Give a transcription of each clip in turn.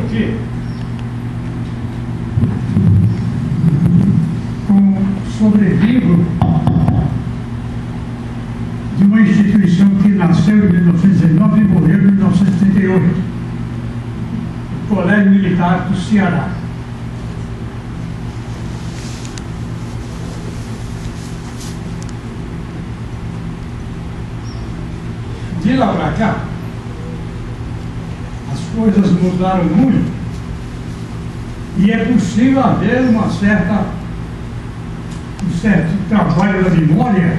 aqui sobrevivo de uma instituição que nasceu em 1919 e morreu em 1938, o Colégio Militar do Ceará. De lá para cá, as coisas mudaram muito e é possível haver um certo trabalho da memória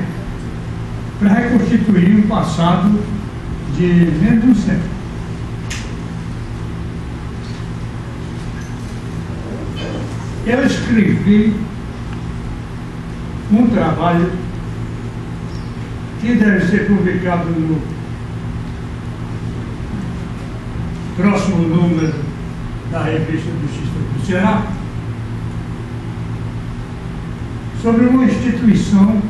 para reconstituir um passado de menos de um século. Eu escrevi um trabalho que deve ser publicado no próximo número da revista do Instituto do Ceará, sobre uma instituição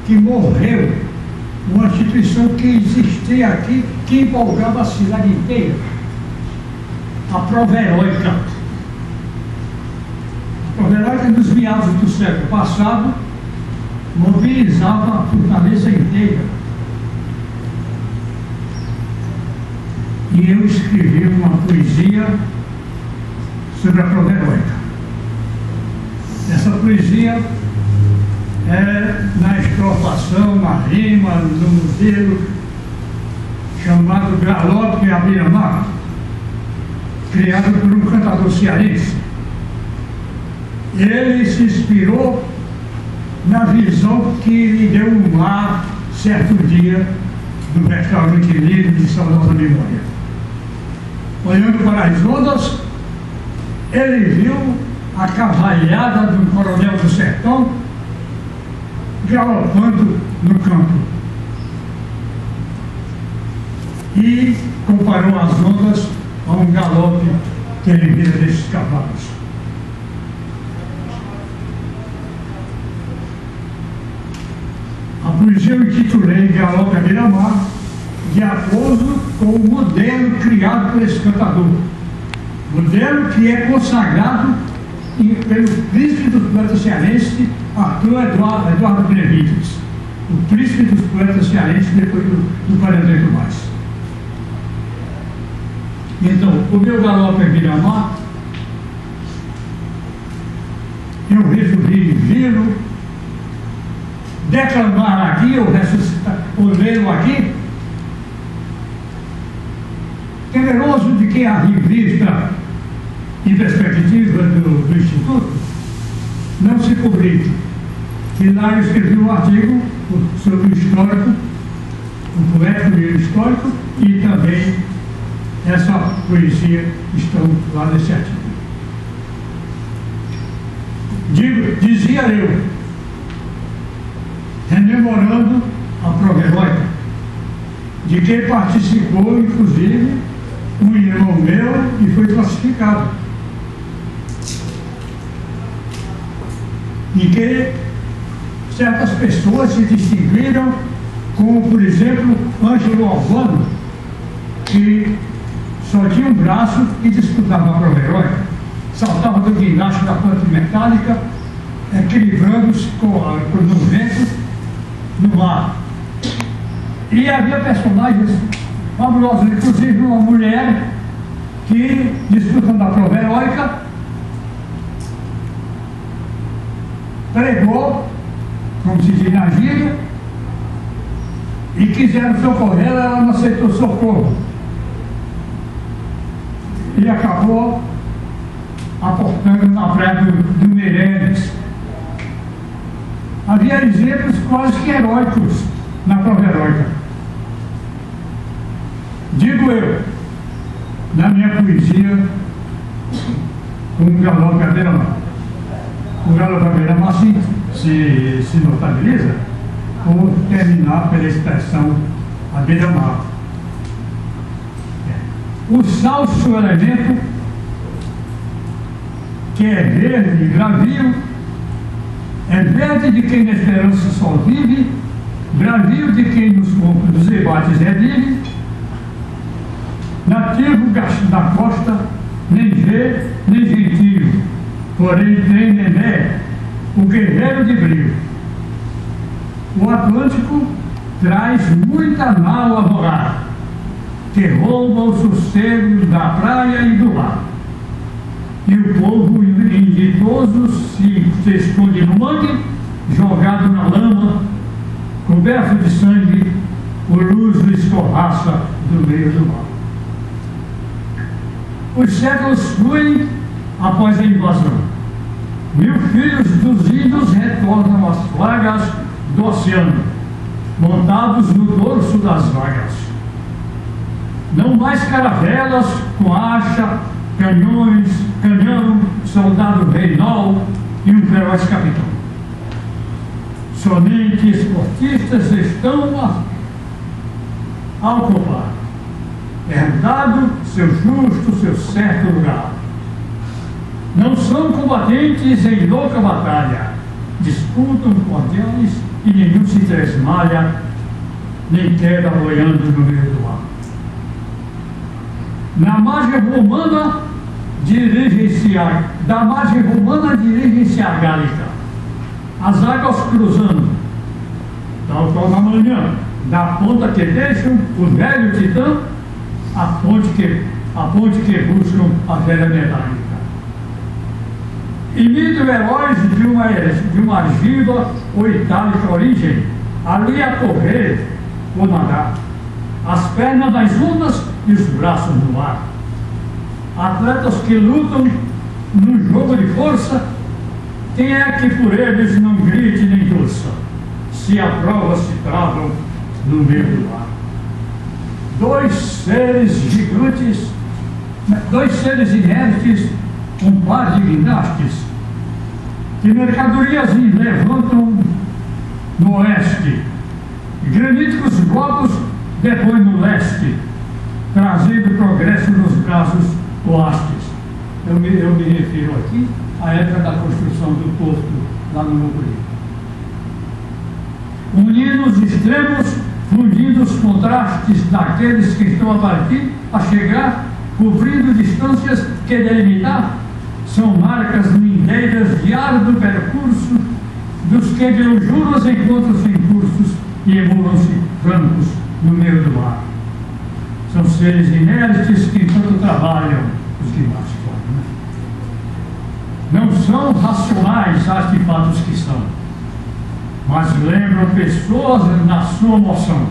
que morreu, uma instituição que existia aqui, que empolgava a cidade inteira, a Prova Heróica. A Prova Heróica, nos meados do século passado, mobilizava a fortaleza inteira. E eu escrevi uma poesia sobre a Prova Heróica. Essa poesia é na estrofação, na rima, no modelo chamado Galope à Beira-Mar, criado por um cantador cearense. Ele se inspirou na visão que lhe deu um mar certo dia no restaurante livre de saudosa memória. Olhando para as ondas, ele viu a cavalhada do coronel do sertão galopando no campo e comparou as ondas a um galope que ele vira desses cavalos. A poesia eu intitulei Galope à Beira-Mar, de acordo com o modelo criado por esse cantador, modelo que é consagrado pelo príncipe dos poetas cearenses, Arthur Eduardo Benevides, o príncipe dos poetas cearenses depois do 48 mais. Então, o meu Galope à Beira-Mar, eu resolvi vê-lo, declamar aqui, ou ressuscitar, ou lê-lo aqui, temeroso de que a revista em perspectiva do Instituto não se publique. E lá eu escrevi um artigo sobre o histórico, o poético e o histórico, e também essa poesia estão lá nesse artigo. Dizia eu, rememorando a Prova Heróica, de que participou, inclusive, um irmão meu e foi classificado. Em que certas pessoas se distinguiram, como, por exemplo, Ângelo Albano, que só tinha um braço e disputava a Prova Heróica, saltava do guindaste da ponte metálica, equilibrando-se no vento, no mar. E havia personagens fabulosos, inclusive uma mulher que, disputando a Prova Heróica, pregou, como se diz na gíria, e quiseram socorrê-la, ela não aceitou socorro. E acabou aportando na praia do Meireles. Havia exemplos quase que heróicos na Prova Heróica. Digo eu, na minha poesia, com o Galope à Beira-Mar. O Galope à Beira-Mar se notabiliza por terminar pela expressão à beira-mar. O salso elemento, que é verde e gravio, é verde de quem na esperança só vive, gravio de quem nos debates revive, na nativo da costa, nem vê, nem gentio, porém tem Nené, o guerreiro de brio. O Atlântico traz muita nau a voar, que rouba o sossego da praia e do mar. E o povo inditoso se esconde no mangue, jogado na lama, coberto de sangue, o luso escorraça do meio do mar. Os séculos fluem após a invasão. 1000 filhos dos índios retornam às flagas do oceano, montados no dorso das vagas. Não mais caravelas com acha, canhão, soldado reinol e um feroz capitão. Somente esportistas estão ao copar, herdado seu justo, seu certo lugar. Não são combatentes em louca batalha, disputam cordiais e nenhum se tresmalha, nem queda boiando no meio do mar. Da margem romana dirigem-se a Gálica, as águas cruzando, tal qual na manhã, da ponta que deixam o velho Titã, a ponte que buscam a velha Metálica. Imitam heróis de uma argiva ou itálica origem, ali a correr ou nadar, as pernas nas ondas e os braços no ar. Atletas que lutam num jogo de força, quem é que por eles não grite nem torça, se a prova se travam no meio do ar? Dois seres gigantes, dois seres inertes, um par de guindastes, que mercadorias levantam no oeste, graníticos blocos depõem no leste, trazendo progresso nos braços oastes. Eu me refiro aqui à época da construção do porto lá no Mucuri. Unindo os extremos, fundindo os contrastes daqueles que estão a partir, a chegar, cobrindo distâncias que delimitar, são marcas lindeiras de árduo percurso dos que de lujuras encontram-se em cursos e emulam-se francos no meio do mar. São seres inertes que enquanto trabalham, os que mais podem. Não são racionais artefatos que são, mas lembram pessoas na sua moção,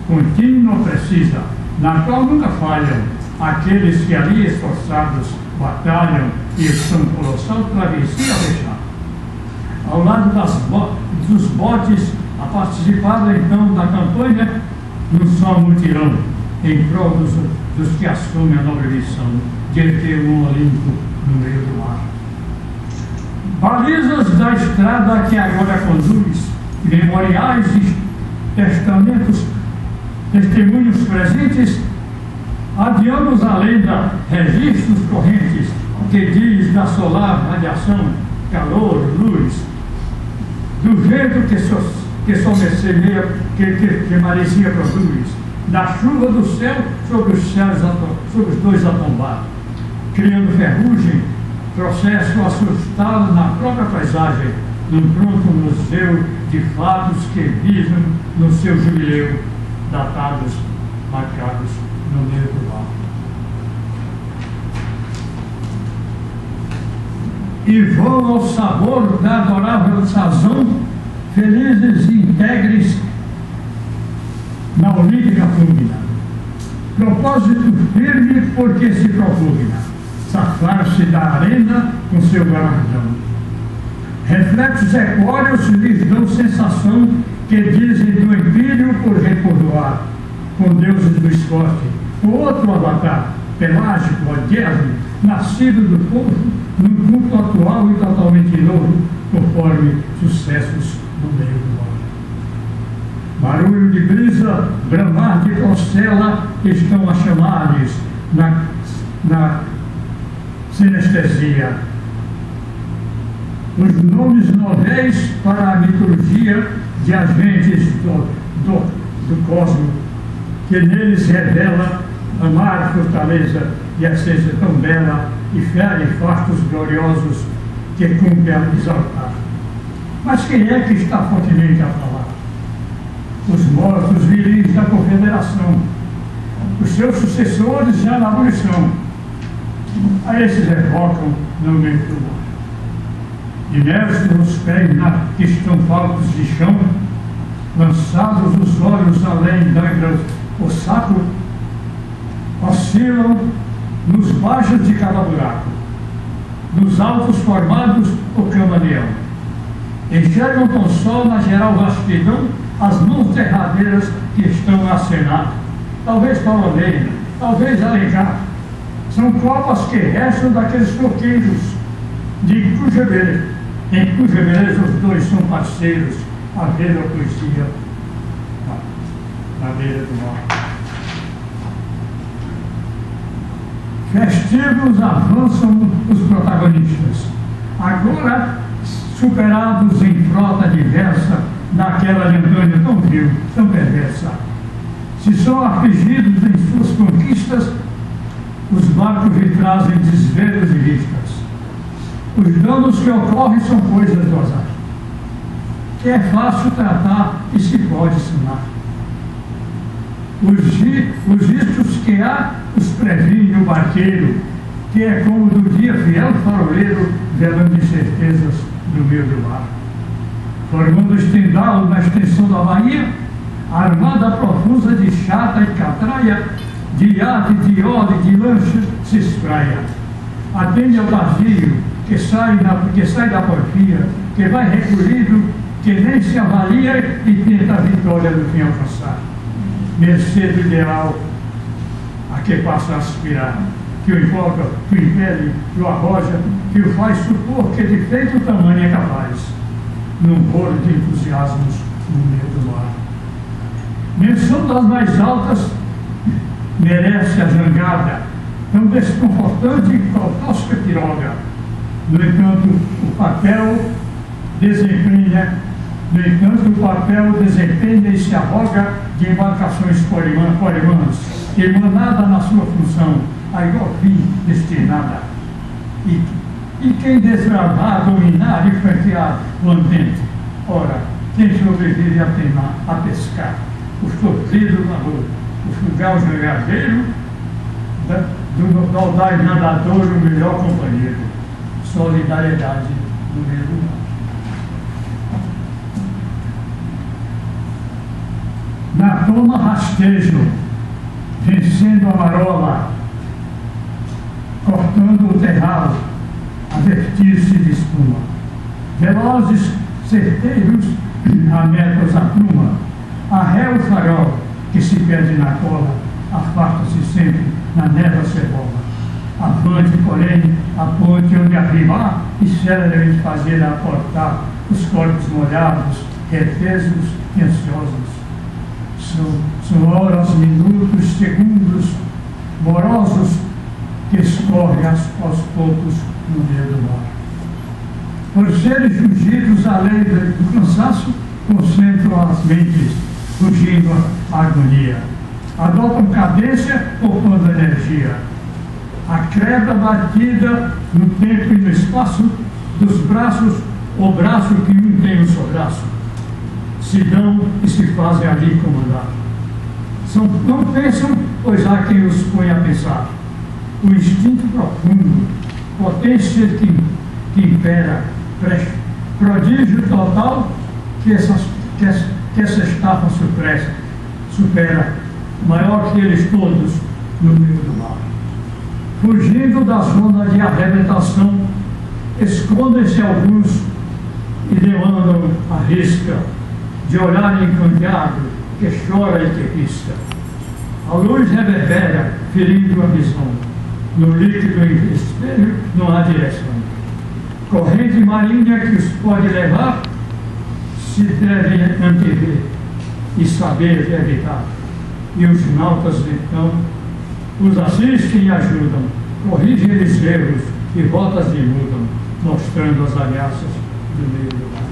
contínua, precisa, na qual nunca falham aqueles que ali esforçados batalham e estão colossal travessia a fechar. Ao lado dos botes, a participar então da campanha, num só mutirão, em prol dos que assumem a nobre missão de erguer um Olimpo no meio do mar. Balizas da estrada que agora conduz, memoriais e testamentos, testemunhos presentes, adiamos a lenda, registros correntes, que diz da solar radiação, calor, luz, do vento que somesemeia, que Maresia produz, da chuva do céu sobre os dois a tombar, criando ferrugem, processo assustado na própria paisagem, num pronto museu de fatos que visam no seu jubileu, datados, marcados no meio do mar. E vão ao sabor da adorável sazão, felizes e integres na olímpica fúmina. Propósito firme porque se propugna, safar-se da arena com seu galardão. Reflexos equóreos lhes dão sensação que dizem do empírio por recordoar, com deuses do esporte, o outro avatar, pelágico, odierno, nascido do povo, num culto atual e totalmente novo, conforme sucessos no meio do mar. Barulho de brisa, bramar de costela estão a chamar-lhes na sinestesia. Os nomes novéis para a mitologia de agentes do cosmos, que neles revela a mar, fortaleza e essência tão bela, e fere fartos gloriosos que cumpre a exaltar. Mas quem é que está fortemente a falar? Os mortos viris da confederação, os seus sucessores já na abolição. A esses evocam no meio do mar. Imersos os pés que estão faltos de chão, lançados os olhos além d'ângulas, o saco, oscilam nos baixos de cada buraco, nos altos formados o camaleão. Enxergam com sol na geral vastidão as mãos derradeiras que estão a acenar, talvez Pauloneira, talvez Alencar. São copas que restam daqueles floqueiros em cuja beleza os dois são parceiros, a ver a poesia na beira do mar. Festivos avançam os protagonistas, agora superados em frota diversa daquela de Antônio tão vil, tão perversa. Se são afligidos em suas conquistas, os barcos lhe trazem desvelos e vistas. Os danos que ocorrem são coisas do azar, que é fácil tratar e se pode sanar. Os riscos que há os previne o barqueiro, que é como do dia fiel faroleiro, velando incertezas no meio do mar. Formando estendalo na extensão da Bahia, a armada profusa de chata e catraia, de iate, de óleo, de lancha, se espraia. Atende ao vazio, que sai da porfia, que vai recolhido, que nem se avalia e tenta a vitória do fim alcançar. Mercê do ideal a que passa a aspirar, que o invoca, que o impele, que o arroja, que o faz supor que de feito tamanho é capaz, num coro de entusiasmos no meio do mar. Menção das mais altas merece a jangada, tão desconfortante qual tosca piroga. No entanto, o papel desempenha e se arroga de embarcações corimãs, emanada na sua função, a igual fim destinada. E quem desbravar, dominar e franquear o ambiente? Ora, quem sobrevive a pescar, o sofrido nadador, o frugal jangadeiro, do audaz nadador, o melhor companheiro. Solidariedade no meio do mar. Na toma rastejo, vencendo a marola, cortando o terral, a vertir-se de espuma. Velozes, certeiros, a metas a pluma, arré o farol, que se perde na cola, afasta-se sempre na neva cebola. Avante, porém, a ponte onde arribar e celeremente fazer aportar os corpos molhados, refesos e ansiosos. São horas, minutos, segundos, morosos, que escorrem aos poucos no meio do mar. Por serem fugidos além do cansaço, concentram as mentes, fugindo à agonia. Adotam cadência, poupando energia. A creda batida no tempo e no espaço dos braços, o braço que um tem o seu braço, se dão e se fazem ali comandar. Não pensam, pois há quem os põe a pensar. O instinto profundo, potência que impera, prodígio total que essa estafa supera, maior que eles todos no meio do mar. Fugindo da zona de arrebentação, escondem-se alguns e demandam a risca de olhar encanteado que chora e que pisca. A luz reverbera, ferindo a visão. No líquido espelho não há direção. Corrente marinha que os pode levar, se devem antever e saber evitar. E os nautas, então, os assistem e ajudam, corrigem-lhes erros e rotas de mudam, mostrando as ameaças do meio do mar.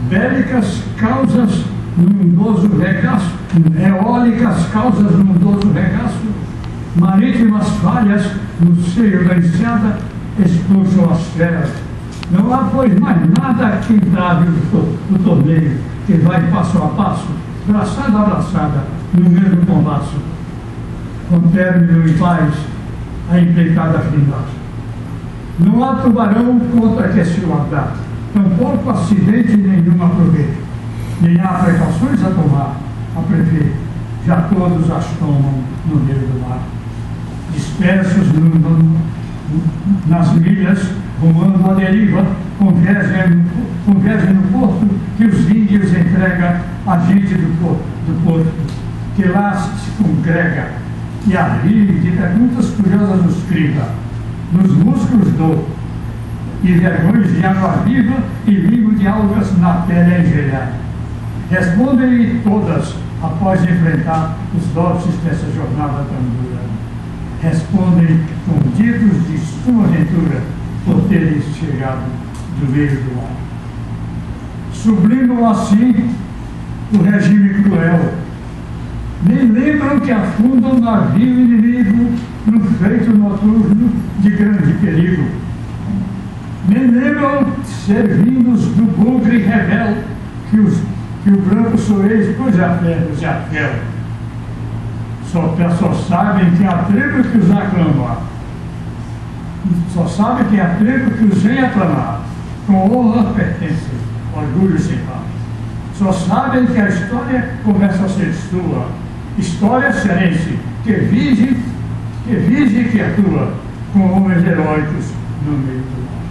Bélicas causas num ondoso regaço, eólicas causas num ondoso regaço, marítimas falhas no seio da enseada expulsam as feras. Não há, pois, mais nada que entrave o torneio, que vai passo a passo, braçada a braçada, no mesmo compasso, com término em paz, a empreitada findar. Não há tubarão contra que se guardar, tampouco acidente nenhum aproveito, nem há precauções a tomar, a prever, já todos as tomam no meio do mar. Dispersos nas milhas, rumando a deriva, convergem no porto que os índios entregam à gente do porto, que lá se congrega, e a rir de perguntas curiosas nos criva, nos músculos dor, e vergões de água viva e língua de algas na pele a engelhar. Respondem-lhe todas, após enfrentar os doces dessa jornada tão dura. Respondem com ditos de sua aventura, por terem chegado do meio do mar. Sublimam assim o regime cruel, nem lembram que afundam um navio inimigo num feito noturno de grande perigo. Nem lembram ser vindos do bugre rebel que o branco soeis, pois a fel. Só sabem que a tribo que os aclama, só sabem que a tribo que os vem aclamar, com honra pertence, orgulho sem par. Só sabem que a história começa a ser sua, história serense, que vige e que atua, com homens heróicos no meio do mar.